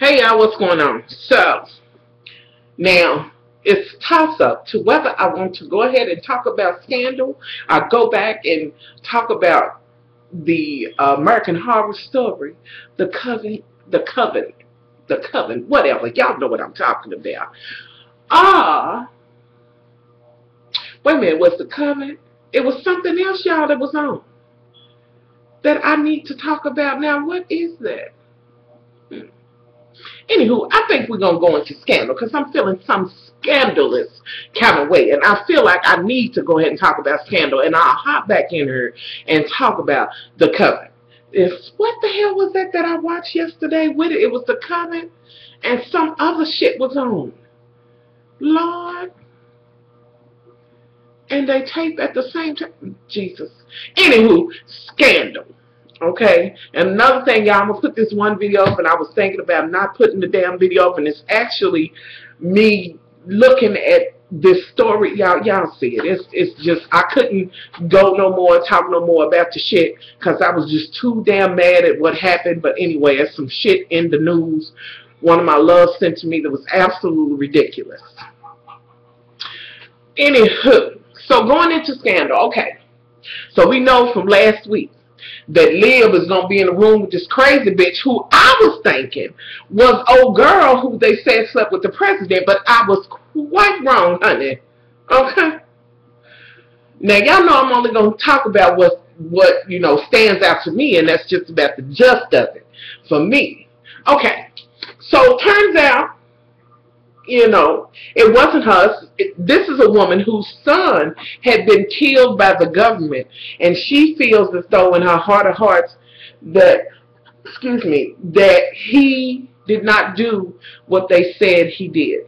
Hey y'all, what's going on? So, now, it's toss-up to whether I want to go ahead and talk about Scandal or go back and talk about the American Horror Story, the Coven, whatever. Y'all know what I'm talking about. Wait a minute, was the Coven? It was something else, y'all, that was on that I need to talk about now. What is that? Anywho, I think we're going to go into Scandal because I'm feeling some scandalous kind of way. And I feel like I need to go ahead and talk about Scandal. And I'll hop back in here and talk about the Coven. What the hell was that I watched yesterday with it? It was the Coven and some other shit was on. Lord. And they tape at the same time. Jesus. Anywho, Scandal. Okay, and another thing, y'all, I'm going to put this one video up, and I was thinking about not putting the damn video up, and it's actually me looking at this story. Y'all see it. It's just, I couldn't go no more, talk no more about the shit, because I was just too damn mad at what happened. But anyway, there's some shit in the news one of my loves sent to me that was absolutely ridiculous. Anywho, so going into Scandal, okay, so we know from last week that Liv is going to be in the room with this crazy bitch who I was thinking was old girl who they said slept with the president, but I was quite wrong, honey. Okay? Now, y'all know I'm only going to talk about what, you know, stands out to me, and that's just about the gist of it for me. Okay. So, turns out, you know, it wasn't her. This is a woman whose son had been killed by the government, and she feels as though in her heart of hearts that, that he did not do what they said he did.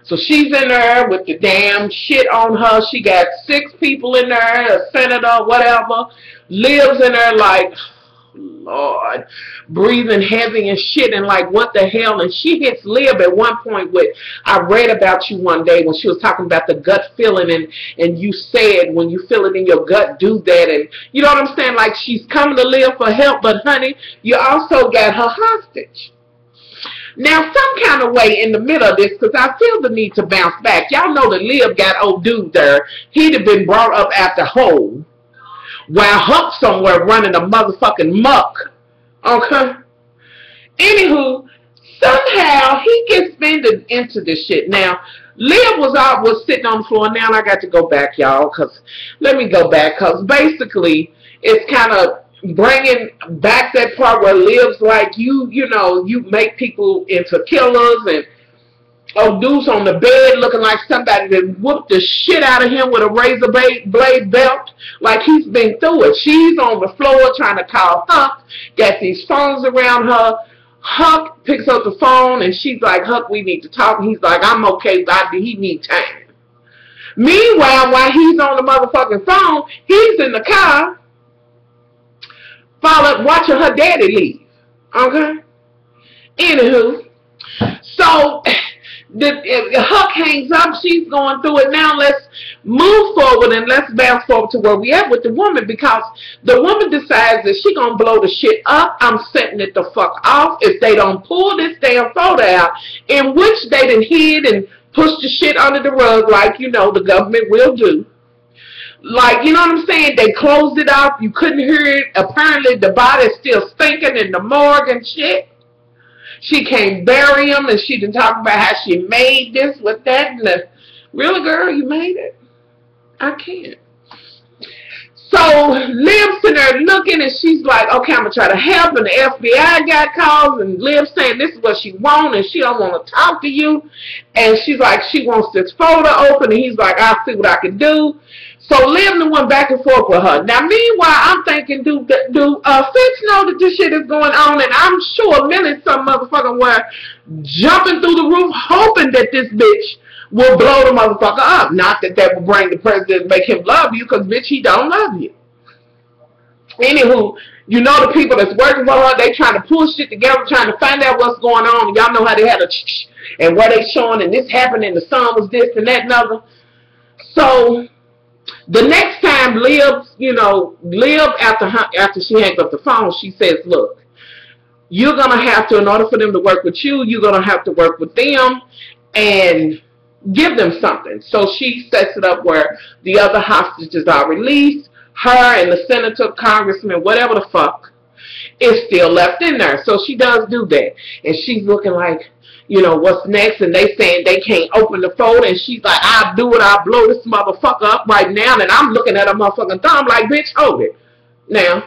So she's in there with the damn shit on her. She got 6 people in there, a senator, whatever, lives in there like, Lord, breathing heavy and shit and like what the hell. And she hits Liv at one point with, I read about you one day when she was talking about the gut feeling, and you said when you feel it in your gut, do that. And you know what I'm saying, like she's coming to Liv for help, but honey, you also got her hostage. Now, some kind of way in the middle of this, because I feel the need to bounce back. Y'all know that Liv got old dude there. He'd have been brought up after Hole, while Huck somewhere running a motherfucking muck. Okay? Anywho, somehow he gets bended into this shit. Now, Liv was sitting on the floor. Now I got to go back, y'all, because let me go back, because basically it's kind of bringing back that part where Liv's like, you know, you make people into killers, and old dude's on the bed looking like somebody that whooped the shit out of him with a razor blade belt, like he's been through it. She's on the floor trying to call Huck, got these phones around her. Huck picks up the phone, and she's like, Huck, we need to talk. And he's like, I'm okay, but he needs time. Meanwhile, while he's on the motherfucking phone, he's in the car, watching her daddy leave. Okay? Anywho, so Huck hangs up, she's going through it. Now let's move forward and let's bounce forward to where we at with the woman, because the woman decides that she gonna blow the shit up. I'm setting it the fuck off if they don't pull this damn photo out, in which they done hid and pushed the shit under the rug like, you know, the government will do. Like, you know what I'm saying? They closed it off. You couldn't hear it. Apparently the body's still stinking in the morgue and shit. She can't bury him, and she didn't talk about how she made this with that. And really, girl, you made it? I can't. So Liv's sitting there looking, and she's like, okay, I'm going to try to help. And the FBI got calls, and Liv's saying this is what she wants, and she don't want to talk to you. And she's like, she wants this folder open, and he's like, I'll see what I can do. So Liv went back and forth with her. Now, meanwhile, I'm thinking, do Fitz know that this shit is going on? And I'm sure Millie, some motherfucking were jumping through the roof, hoping that this bitch will blow the motherfucker up. Not that that will bring the president and make him love you, because, bitch, he don't love you. Anywho, you know the people that's working for her, they trying to pull shit together, trying to find out what's going on. Y'all know how they had a and where they showing, and this happened, and the son was this and that and other. So the next time Liv, you know, after she hangs up the phone, she says, look, you're going to have to, in order for them to work with you, you're going to have to work with them and give them something. So she sets it up where the other hostages are released. Her and the senator, congressman, whatever the fuck, is still left in there. So she does do that. And she's looking like, you know, what's next? And they saying they can't open the folder. And she's like, I'll do it. I'll blow this motherfucker up right now. And I'm looking at her motherfucking thumb like, bitch, hold it. Now.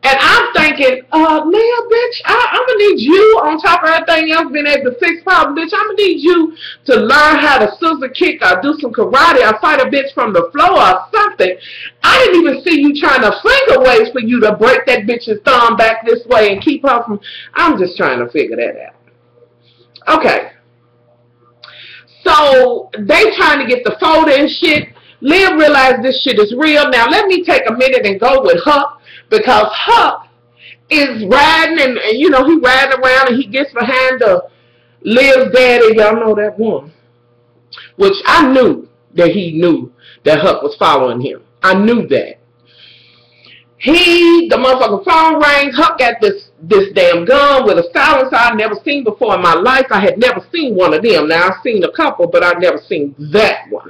And I'm thinking, now, bitch, I'm going to need you, on top of everything else, being able to fix problems, bitch, I'm going to need you to learn how to scissor kick or do some karate or fight a bitch from the floor or something. I didn't even see you trying to finger ways for you to break that bitch's thumb back this way and keep her from... I'm just trying to figure that out. Okay. So, they trying to get the folder and shit. Liv realized this shit is real. Now, let me take a minute and go with Huck. Because Huck is riding, and you know, he riding around and he gets behind Liv's daddy. Y'all know that one. Which I knew that he knew that Huck was following him. I knew that. The motherfucking phone rings. Huck got this damn gun with a silencer I'd never seen before in my life. I had never seen one of them. Now, I've seen a couple, but I've never seen that one.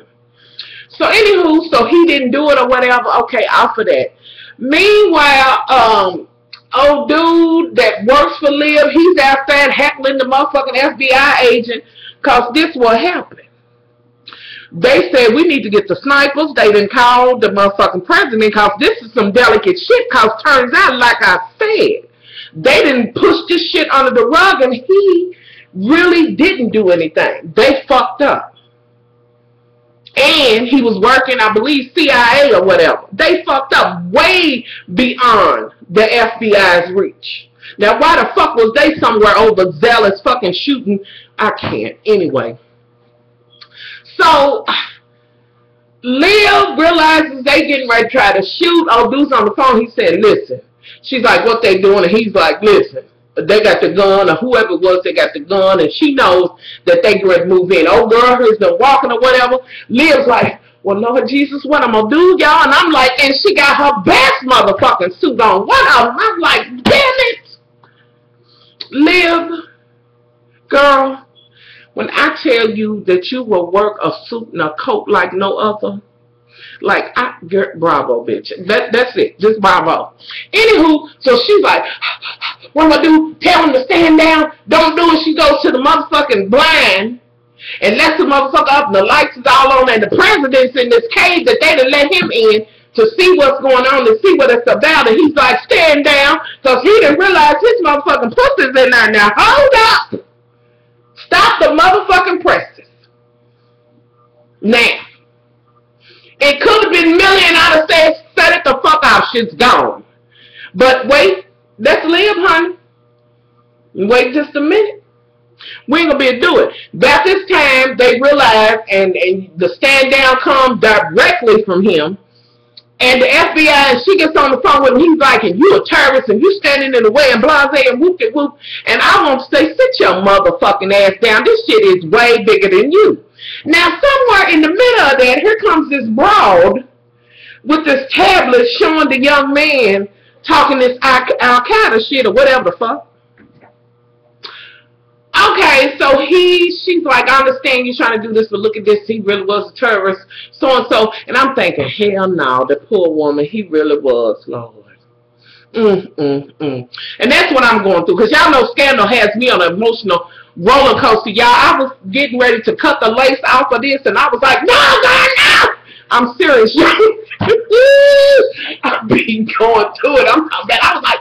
So, anywho, so he didn't do it or whatever. Okay, off of that. Meanwhile, old dude that works for Liv, he's outside heckling the motherfucking FBI agent because this what happened. They said we need to get the snipers. They didn't call the motherfucking president because this is some delicate shit because turns out, like I said, they didn't push this shit under the rug and he really didn't do anything. They fucked up. And he was working, I believe, CIA or whatever. They fucked up way beyond the FBI's reach. Now, why the fuck was they somewhere overzealous fucking shooting? I can't. Anyway. So, Liv realizes they getting ready to try to shoot. Old dude's on the phone. He said, listen. She's like, what they doing? And he's like, listen. They got the gun, or whoever it was, they got the gun, and she knows that they going to move in. Old girl who's been walking or whatever. Liv's like, well, Lord Jesus, what I'm going to do, y'all? And I'm like, and she got her best motherfucking suit on. One of them, I'm like, damn it. Liv, girl, when I tell you that you will work a suit and a coat like no other, like, bravo, bitch. That's it. Just bravo. Anywho, so she's like, what am I do? Tell him to stand down. Don't do it. She goes to the motherfucking blind and lets the motherfucker up and the lights is all on and the president's in this cage that they done let him in to see what's going on and see what it's about. And he's like, stand down, because he didn't realize his motherfucking pussy's in there. Now, hold up. Stop the motherfucking presses. Now. It could have been million. I'd have said, set it the fuck out. Shit's gone. But wait, let's live, honey. Wait just a minute. We ain't gonna be able to do it. About this time, they realize, and the stand down comes directly from him. And the FBI, and she gets on the phone with him. He's like, and you a terrorist, and you standing in the way, and blase, and whoop it whoop. And I want to say, sit your motherfucking ass down. This shit is way bigger than you. Now, somewhere in the middle of that, here comes this broad with this tablet showing the young man talking this Al-Qaeda shit or whatever the fuck. Okay, so she's like, I understand you're trying to do this, but look at this. He really was a terrorist, so-and-so. And I'm thinking, hell no, the poor woman, he really was, Lord. And that's what I'm going through, because y'all know Scandal has me on an emotional roller coaster, y'all. I was getting ready to cut the lace off of this, and I was like, no, God, no! I'm serious, y'all. I've been going through it. I was like,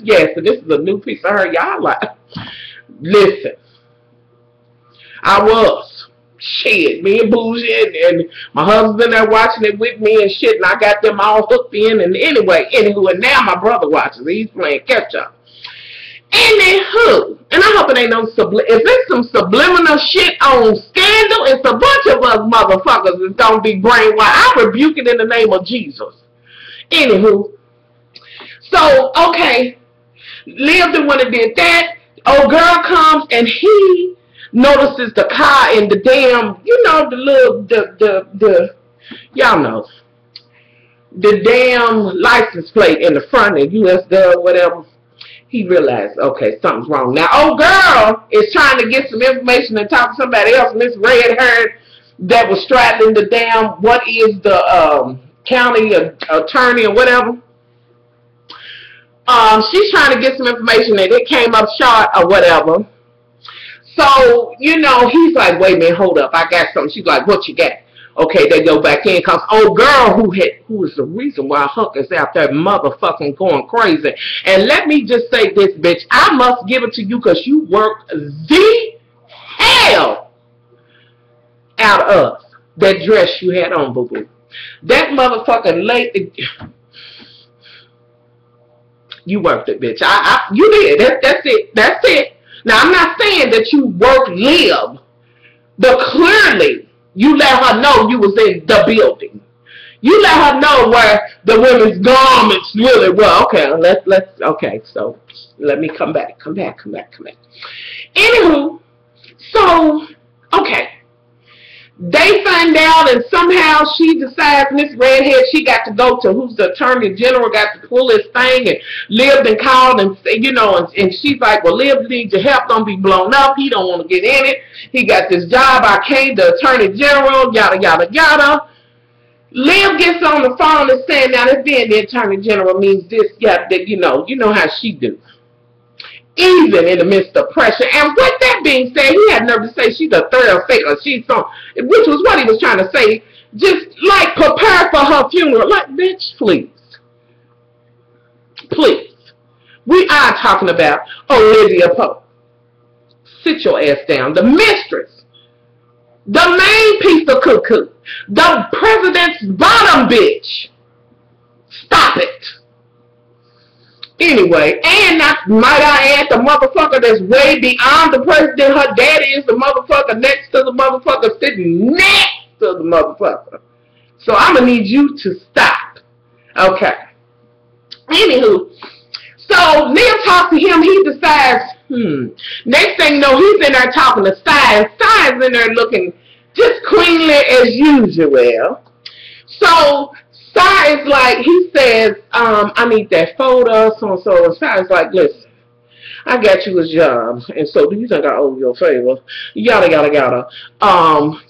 yes, and this is a new piece of her, y'all. Like, listen, I was. Shit, me and Bougie and my husband are watching it with me and shit, and I got them all hooked in. And anyway, and now my brother watches. He's playing catch up. Anywho, and I hope it ain't no if it's some subliminal shit on Scandal, it's a bunch of us motherfuckers that don't be brainwashed. I rebuke it in the name of Jesus. Anywho, so okay, Liv the one that did that. Old girl comes and he notices the car and the damn, you know, the little, the y'all know. the damn license plate in the front of US Gov, whatever. He realized, okay, something's wrong. Now, old girl is trying to get some information and talk to somebody else, Miss Red Haired, that was straddling the damn, what is the county attorney or whatever. She's trying to get some information and it came up short or whatever. So, you know, he's like, wait a minute, hold up, I got something. She's like, what you got? Okay, they go back in because old girl who is the reason why Huck is out there motherfucking going crazy. And let me just say this, bitch, I must give it to you because you worked the hell out of that dress you had on, boo-boo. That motherfucking lady, you worked it, bitch. You did. That's it. That's it. Now, I'm not saying that you lived, but clearly, you let her know you was in the building. You let her know where the women's garments really were. Okay, okay, so let me come back. Anywho, so, okay. They find out and somehow she decides, Miss Redhead, she got to go to who's the attorney general, got to pull this thing, and Liv been called and, you know, and she's like, well, Liv needs your help, don't be blown up, he don't want to get in it, he got this job, I came, the attorney general, yada, yada, yada. Liv gets on the phone and saying, now this being the attorney general means this, yeah, that, you know how she do. Even in the midst of pressure. And with that being said, he had nerve to say she's a thrill seeker. She's some, which was what he was trying to say. Just like prepare for her funeral. Like, bitch, please. Please. We are talking about Olivia Pope. Sit your ass down. The mistress. The main piece of cuckoo. The president's bottom bitch. Stop it. Anyway, and not, might I add, the motherfucker that's way beyond the president, her daddy is the motherfucker next to the motherfucker, sitting next to the motherfucker. So I'm going to need you to stop. Okay. Anywho, so Liv talks to him, he decides, next thing you know, he's in there talking to Sty, and Sty's in there looking just queenly as usual. So Sty is like, he says, I need that photo, so and Sty is like, listen, I got you a job, and so do you think I owe you a favor? Yada, yada, yada.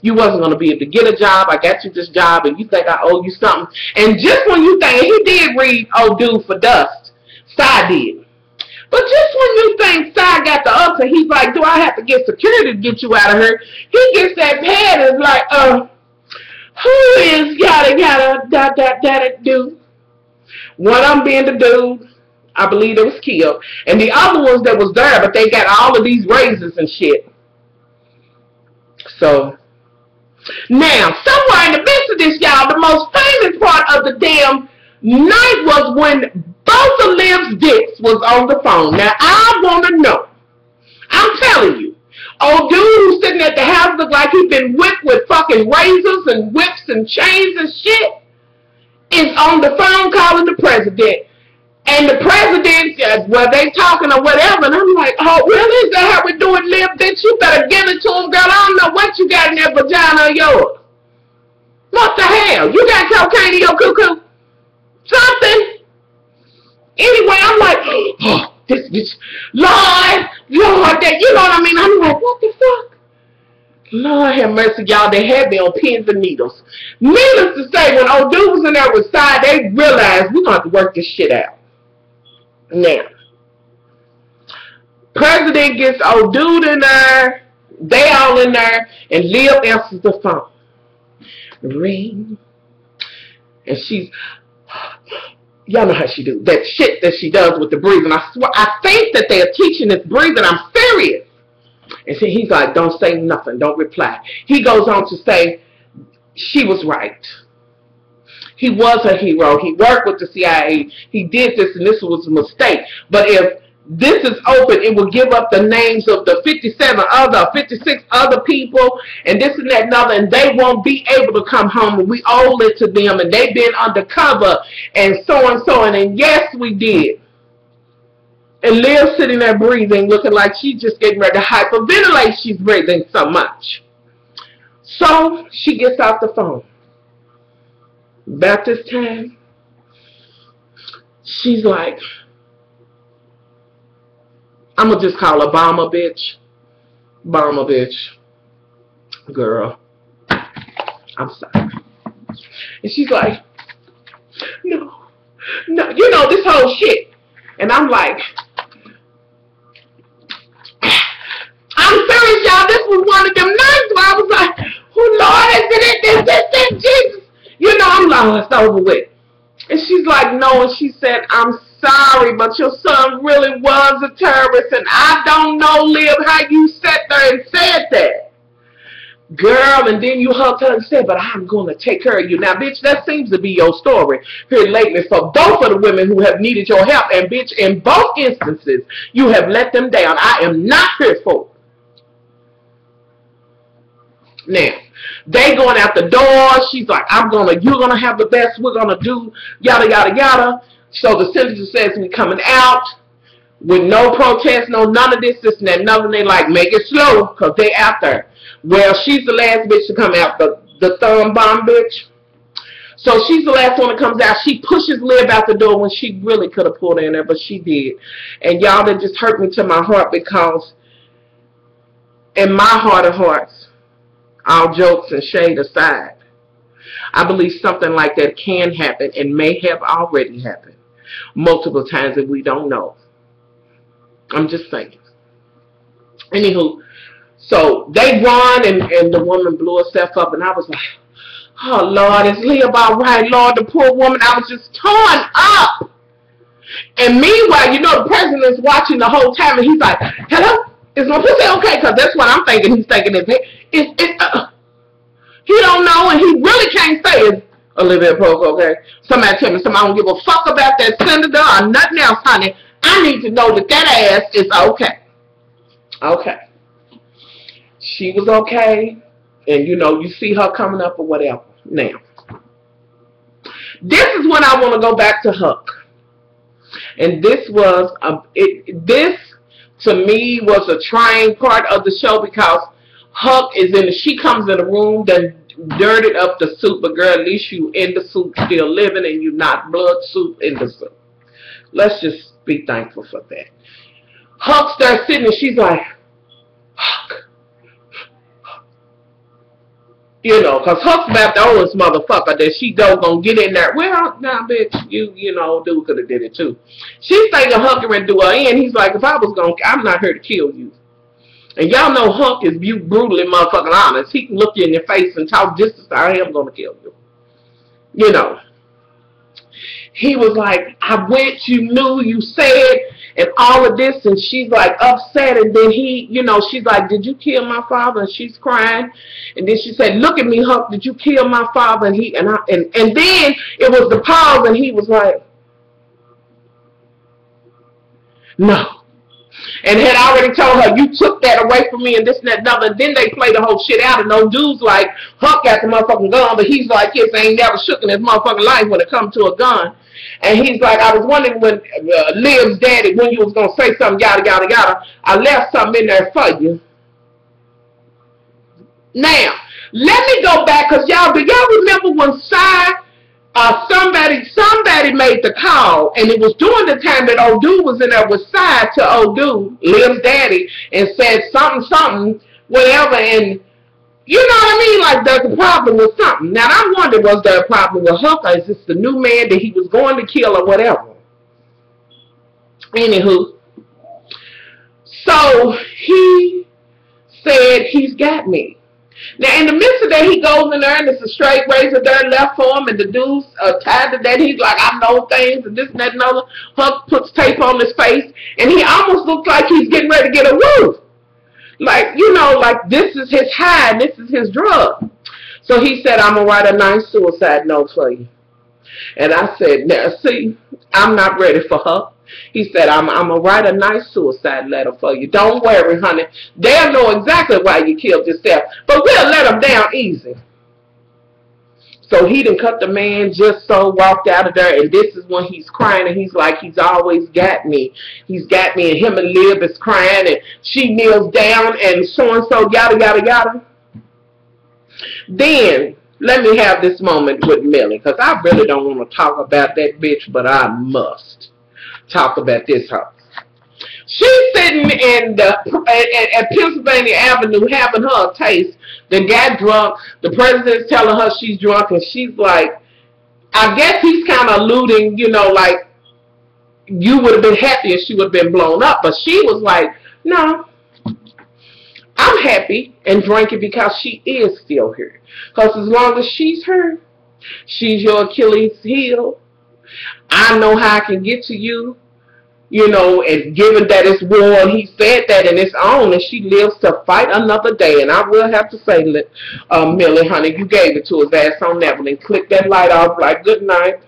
You wasn't going to be able to get a job, I got you this job, and you think I owe you something. And just when you think, he did read Old Dude for Dust, Sty did. But just when you think Sty got the upset, he's like, do I have to get security to get you out of here? He gets that pad and is like, who is yada yada da dude? One of them being the dude, I believe it was killed, and the other ones that was there, but they got all of these raises and shit. So now, somewhere in the midst of this, y'all, the most famous part of the damn night was when both of Liv's dicks was on the phone. Now I want to know. I'm telling you. Old dude who's sitting at the house look like he's been whipped with fucking razors and whips and chains and shit is on the phone calling the president. And the president, well, they talking or whatever, and I'm like, oh, really? Is that how we do it, Liv? Bitch, you better give it to him, girl. I don't know what you got in that vagina of yours. What the hell? You got cocaine in your cuckoo? Something? Anyway, I'm like, oh. This bitch, Lord, that, you know what I mean? I'm like, what the fuck? Lord have mercy, y'all. They had me on pins and needles. Needless to say, when old dude was in there with Side, they realized we're going to have to work this shit out. Now, president gets old dude in there, they all in there, and Liv answers the phone. Ring. And she's... Y'all know how she do. That shit that she does with the breathing. I swear, I think that they are teaching this breathing. I'm serious. And so he's like, don't say nothing. Don't reply. He goes on to say, she was right. He was a hero. He worked with the CIA. He did this, and this was a mistake. But if this is open, it will give up the names of the 56 other people, and this and that and other, and they won't be able to come home, and we owe it to them, and they've been undercover, and so and so, and yes, we did. And Liv sitting there breathing, looking like she's just getting ready to hyperventilate. She's breathing so much. So she gets off the phone. About this time, she's like, I'm going to just call her Bomber bitch. Bomber bitch. Girl, I'm sorry. And she's like, no, you know, this whole shit. And I'm like, I'm serious, y'all. This was one of them nights where I was like, oh, Lord, is it this, Jesus? You know, I'm like, oh, it's over with. And she's like, no. And she said, I'm sorry, but your son really was a terrorist. And I don't know, Liv, how you sat there and said that. Girl, and then you hugged her and said, but I'm going to take care of you. Now, bitch, that seems to be your story here lately for both of the women who have needed your help. And, bitch, in both instances, you have let them down. I am not here for it. Now, they going out the door. She's like, you're going to have the best. We're going to do yada, yada, yada. So the senator says we coming out with no protest, none of this, and that, nothing. They like, make it slow because they out there. Well, she's the last bitch to come out, the thumb bomb bitch. So she's the last one that comes out. She pushes Liv out the door when she really could have pulled her in there, but she did. And y'all, that just hurt me to my heart because in my heart of hearts, all jokes and shade aside, I believe something like that can happen and may have already happened multiple times and we don't know. I'm just saying. Anywho, so they run and the woman blew herself up and I was like, oh Lord, is Leah about right, Lord? The poor woman, I was just torn up. And meanwhile, you know, the president's watching the whole time and he's like, hello? Is my pussy okay? Because that's what I'm thinking. He's thinking he don't know and he really can't say is Olivia Pope okay? Somebody tell me somebody don't give a fuck about that senator or nothing else, honey. I need to know that that ass is okay. Okay. She was okay. And, you know, you see her coming up or whatever. Now, this is when I want to go back to Huck. And this was, this to me was a trying part of the show because Huck is she comes in the room, then dirtied up the soup, but girl, at least you in the soup still living and you not blood soup in the soup. Let's just be thankful for that. Huck starts sitting and she's like, Huck. You know, because Huck's about the oldest motherfucker that she gonna get in there. Well, now, bitch, you know, dude could have did it too. She's thinking Huck and do her in. He's like, if I was gonna, I'm not here to kill you. And y'all know Huck is brutally motherfucking honest. He can look you in your face and talk just as I am gonna kill you. You know. He was like, I went, you knew, you said, and all of this, and she's like upset, and then he, you know, she's like, did you kill my father? And she's crying, and then she said, look at me, Huck, did you kill my father? And he, and then it was the pause, and he was like, no. And had already told her, you took that away from me and this and that and other. And then they play the whole shit out. And those dudes like, Huck got the motherfucking gun. But he's like, yes, I ain't never shook in his motherfucking life when it comes to a gun. And he's like, I was wondering when Liv's daddy, when you was going to say something, yada, yada, yada. I left something in there for you. Now, let me go back. Because y'all, do y'all remember when somebody made the call, and it was during the time that old dude was in there with side to old dude, Liv's daddy, and said something, whatever, and you know what I mean? Like there's a problem with something. Now I wonder, was there a problem with Huck, or is this the new man that he was going to kill or whatever? Anywho, so he said he's got me. Now, in the midst of that, he goes in there, and it's a straight razor there left for him, and the dude's tied to that. He's like, I know things, and this and that and other. Huck puts tape on his face, and he almost looks like he's getting ready to get a woo. Like, you know, like this is his high, and this is his drug. So he said, I'm going to write a nice suicide note for you. And I said, now, see, I'm not ready for Huck. He said, I'm going to write a nice suicide letter for you. Don't worry, honey. They'll know exactly why you killed yourself. But we'll let them down easy. So he done cut the man just so, walked out of there. And this is when he's crying. And he's like, he's always got me. He's got me. And him and Liv is crying. And she kneels down and so-and-so, yada, yada, yada. Then, let me have this moment with Millie. Because I really don't want to talk about that bitch, but I must. talk about this house. She's sitting in at Pennsylvania Avenue having her a taste. They got drunk. The president's telling her she's drunk, and she's like, I guess he's kind of alluding, you know, like, you would have been happy if she would have been blown up. But she was like, no, I'm happy and drinking because she is still here. Because as long as she's here, she's your Achilles heel. I know how I can get to you. You know, and given that it's war, and he said that in his own, and she lives to fight another day. And I will have to say, Millie, honey, you gave it to his ass on that one, and click that light off like, good night.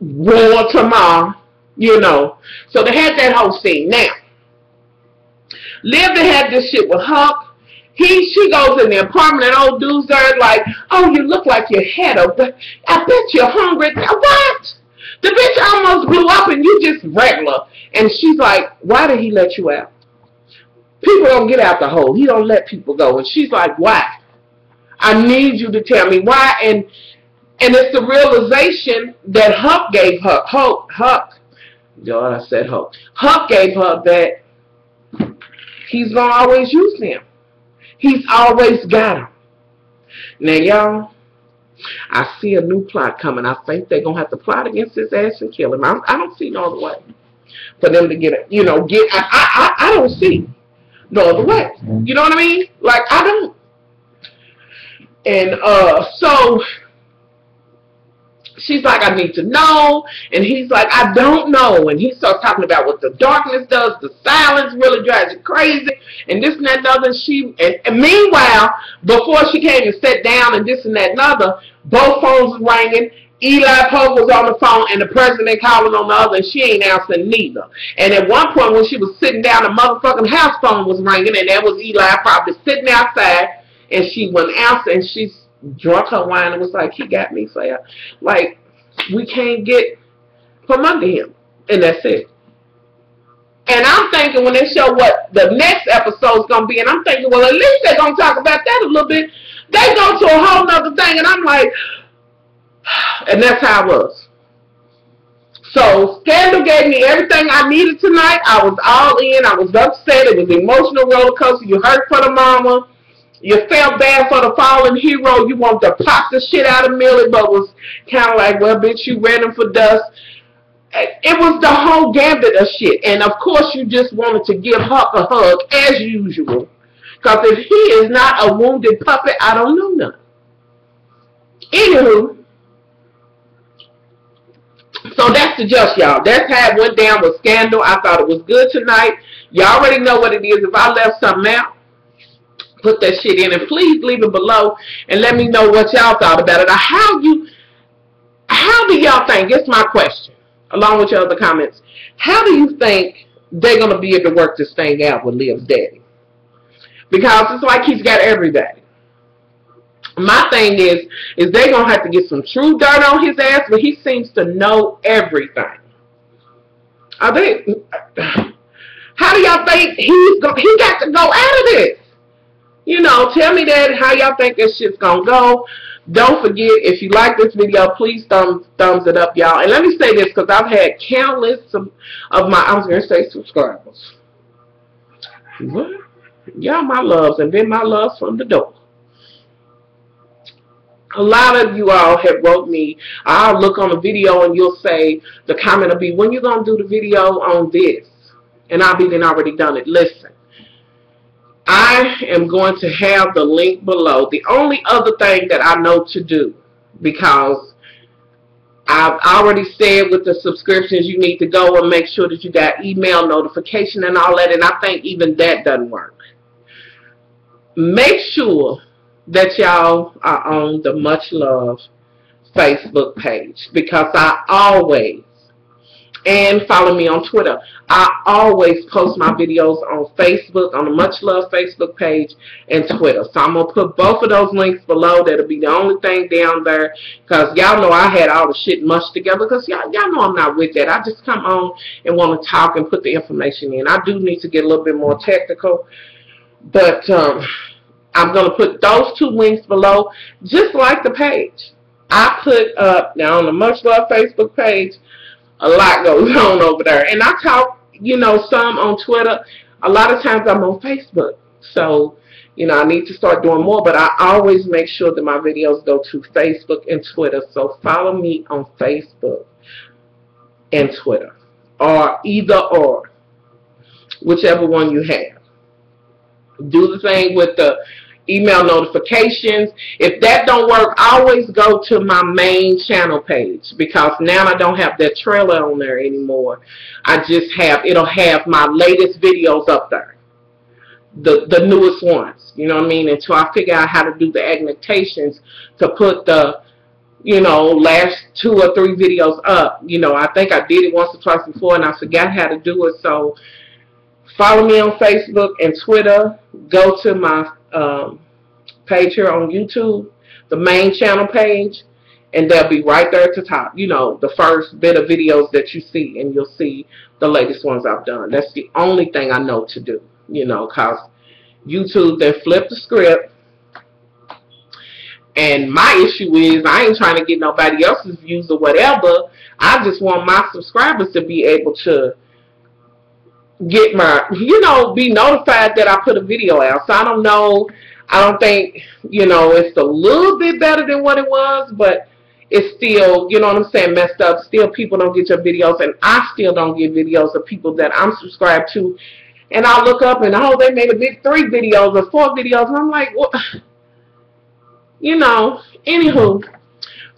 War tomorrow, you know. So they had that whole scene. Now, Liv had this shit with Huck. She goes in the apartment, and old dude's there like, oh, you look like you had a, I bet you're hungry. What? The bitch almost blew up and you just regular. And she's like, why did he let you out? People don't get out the hole. He don't let people go. And she's like, why? I need you to tell me why. And it's the realization that Huck gave her. Huck gave her that he's going to always use him. He's always got him. Now, y'all, I see a new plot coming. I think they're going to have to plot against his ass and kill him. I don't see no other way for them to get it. You know, I don't see no other way. You know what I mean? Like, I don't. And so she's like, I need to know. And he's like, I don't know. And he starts talking about what the darkness does. The silence really drives you crazy. And this and that and other. And meanwhile, before she came and sat down and this and that and other, both phones was ringing. Eli Pope was on the phone and the president calling on the other, and she ain't answering neither. And at one point when she was sitting down, the motherfucking house phone was ringing, and that was Eli probably sitting outside, and she wouldn't answer, and she's drunk her wine and was like, he got me, Slayer. Like, we can't get from under him. And that's it. And I'm thinking when they show what the next episode's going to be, and I'm thinking, well, at least they're going to talk about that a little bit. They go to a whole nother thing, and I'm like, and that's how it was. So, Scandal gave me everything I needed tonight. I was all in. I was upset. It was an emotional roller coaster. You hurt for the mama. You felt bad for the fallen hero. You wanted to pop the shit out of Millie, but was kind of like, well, bitch, you ran him for dust. It was the whole gambit of shit. And, of course, you just wanted to give Huck a hug, as usual. Because if he is not a wounded puppet, I don't know none. Anywho, so that's the just, y'all. That's how it went down with Scandal. I thought it was good tonight. You already know what it is. If I left something out, put that shit in, and please leave it below and let me know what y'all thought about it. Or how do y'all think, it's my question, along with your other comments, how do you think they're going to be able to work this thing out with Liv's daddy? Because it's like he's got everybody. My thing is they're going to have to get some true dirt on his ass, but he seems to know everything. How do y'all think he got to go out of this? You know, tell me that, how y'all think this shit's going to go. Don't forget, if you like this video, please thumbs it up, y'all. And let me say this, because I've had countless of my, I was going to say subscribers. What? Y'all my loves, and been my loves from the door. A lot of you all have wrote me, I'll look on the video and you'll say, the comment will be, when you going to do the video on this? And I'll be then already done it. Listen, I am going to have the link below. The only other thing that I know to do, because I've already said with the subscriptions, you need to go and make sure that you got email notification and all that, and I think even that doesn't work. Make sure that y'all are on the Much Love Facebook page, because I always, and follow me on Twitter, I always post my videos on Facebook, on the Much Love Facebook page, and Twitter. So I'm going to put both of those links below. That'll be the only thing down there, because y'all know I had all the shit mushed together, because y'all know I'm not with that. I just come on and want to talk and put the information in. I do need to get a little bit more technical, but I'm going to put those two links below, just like the page. I put up, now on the Much Love Facebook page, A lot goes on over there. And I talk, you know, some on Twitter. A lot of times I'm on Facebook. So, you know, I need to start doing more, but I always make sure that my videos go to Facebook and Twitter. So follow me on Facebook and Twitter, or either or, whichever one you have. Do the thing with the email notifications. If that don't work, always go to my main channel page, because now I don't have that trailer on there anymore. I just have, it'll have my latest videos up there, the newest ones, you know what I mean, until I figure out how to do the annotations to put the, you know, last 2 or 3 videos up. You know, I think I did it once or twice before and I forgot how to do it. So follow me on Facebook and Twitter. Go to my page here on YouTube, the main channel page, and they'll be right there at the top. You know, the first bit of videos that you see, and you'll see the latest ones I've done. That's the only thing I know to do, you know, because YouTube, they flip the script. And my issue is I ain't trying to get nobody else's views or whatever. I just want my subscribers to be able to get my, you know, be notified that I put a video out. So I don't know, I don't think, you know, it's a little bit better than what it was, but it's still, you know what I'm saying, messed up. Still people don't get your videos, and I still don't get videos of people that I'm subscribed to. And I look up and, oh, they made a big 3 videos or 4 videos, and I'm like, what? You know, anywho.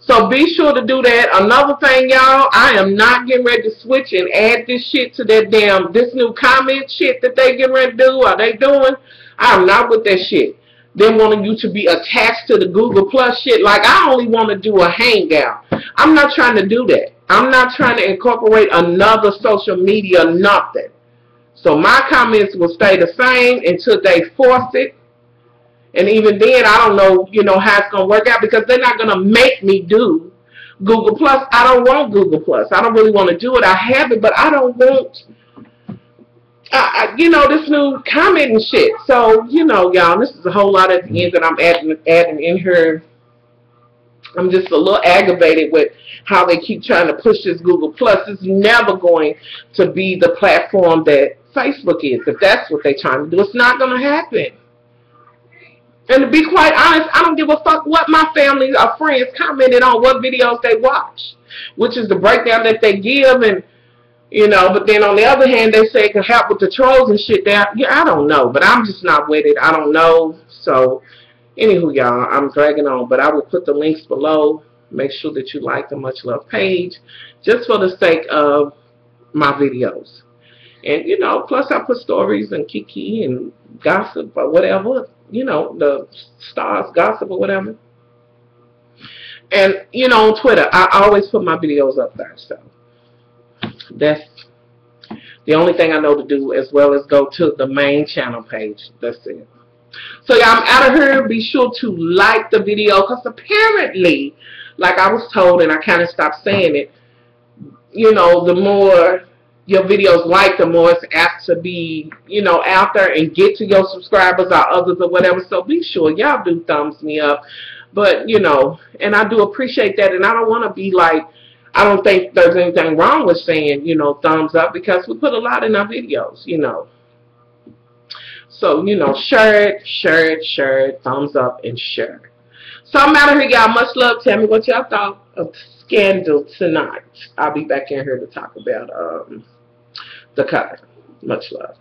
So be sure to do that. Another thing, y'all, I am not getting ready to switch and add this shit to that damn, this new comment shit that they getting ready to do, or they doing. I am not with that shit. Them wanting you to be attached to the Google Plus shit. Like, I only want to do a hangout. I'm not trying to do that. I'm not trying to incorporate another social media, nothing. So my comments will stay the same until they force it. And even then, I don't know, you know, how it's going to work out, because they're not going to make me do Google Plus. I don't want Google Plus. I don't really want to do it. I have it, but I don't want, you know, this new comment and shit. So, you know, y'all, this is a whole lot at the end that I'm adding in here. I'm just a little aggravated with how they keep trying to push this Google Plus. It's never going to be the platform that Facebook is. If that's what they're trying to do, it's not going to happen. And to be quite honest, I don't give a fuck what my family or friends commented on, what videos they watch, which is the breakdown that they give. And, you know, but then on the other hand, they say it can help with the trolls and shit. Yeah, I don't know, but I'm just not with it. I don't know. So, anywho, y'all, I'm dragging on, but I will put the links below. Make sure that you like the Much Love page, just for the sake of my videos. And, you know, plus I put stories and kiki and gossip or whatever, you know, the stars gossip or whatever. And, you know, on Twitter, I always put my videos up there. So that's the only thing I know to do, as well as go to the main channel page. That's it. So, yeah, I'm out of here. Be sure to like the video, because apparently, like I was told, and I kind of stopped saying it, you know, the more your videos like, the more it's apt to be, you know, out there and get to your subscribers or others or whatever. So be sure y'all do thumbs me up. But, you know, and I do appreciate that. And I don't want to be like, I don't think there's anything wrong with saying, you know, thumbs up, because we put a lot in our videos, you know. So, you know, share it, thumbs up, and share. So I'm out of here, y'all. Much love. Tell me what y'all thought of Scandal tonight. I'll be back in here to talk about the cover. Much love.